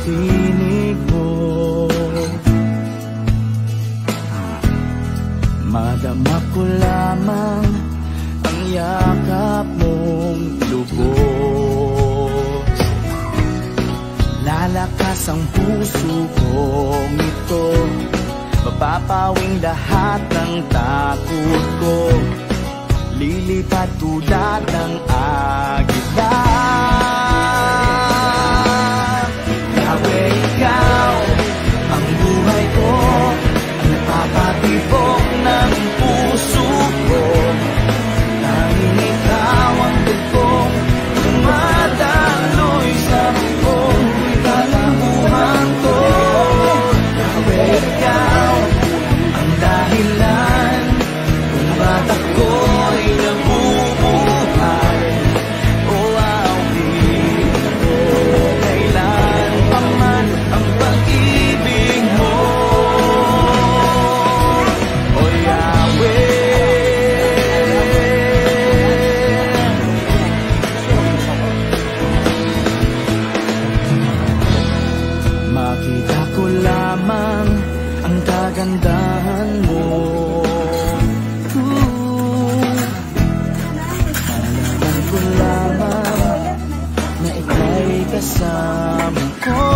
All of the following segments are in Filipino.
tinig mo. Madama ko lamang ang yakap mong lubos. Lalakas ang puso kong ito, mapapawing lahat ng takot ko. Lilipad tulad ng agila. Yahweh, ikaw ang buhay ko, ang napapatibok ng puso ko. Tanging ikaw ang dugong tumataloy sa buong kalabuhan ko. Yahweh, ikaw ang dahilan kung ba't ako'y nabubuhay. O awit ko, kailan pa man ang pag-ibig mo. O makita ko lamang ang kagandahan mo. Malaman ko lamang na ika'y kasama ko.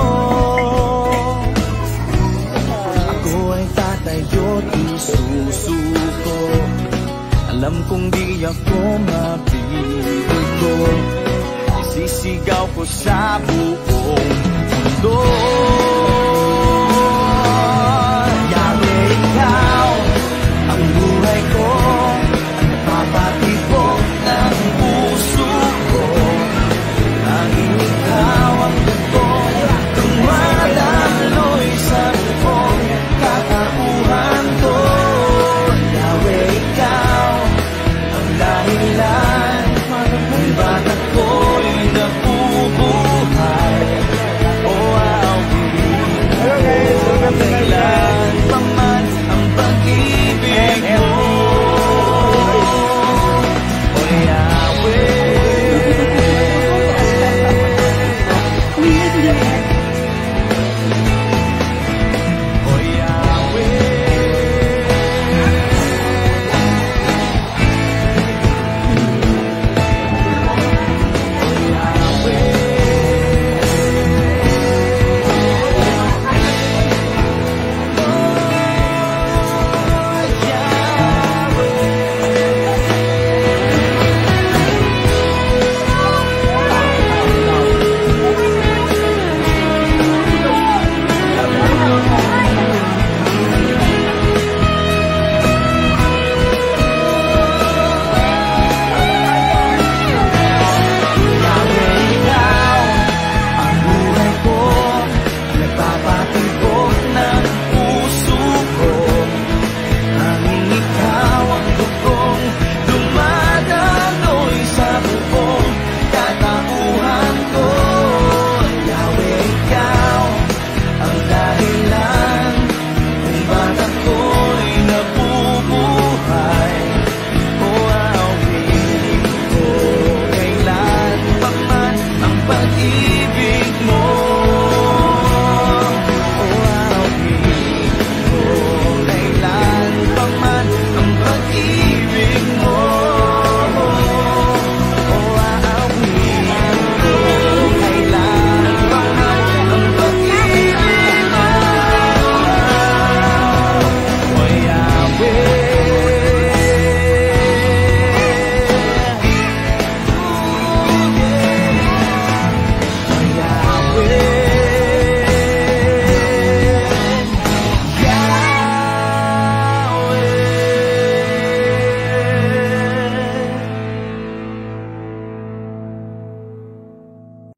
Ako ay tatayo't isusuko. Alam kong di ako mabibigo. Isisigaw ko sa buong mundo. Yahweh, ikaw ang buhay ko, ang napapatibok ng puso ko. Tanging ikaw ang dugong tumataloy sa buong katauhan ko. Yahweh, ikaw ang dahilan kung ba't ako'y nabubuhay. O awit ko, kailan pa man ang pag-ibig mo. O Yahweh, o Yahweh, pag-ibig mo.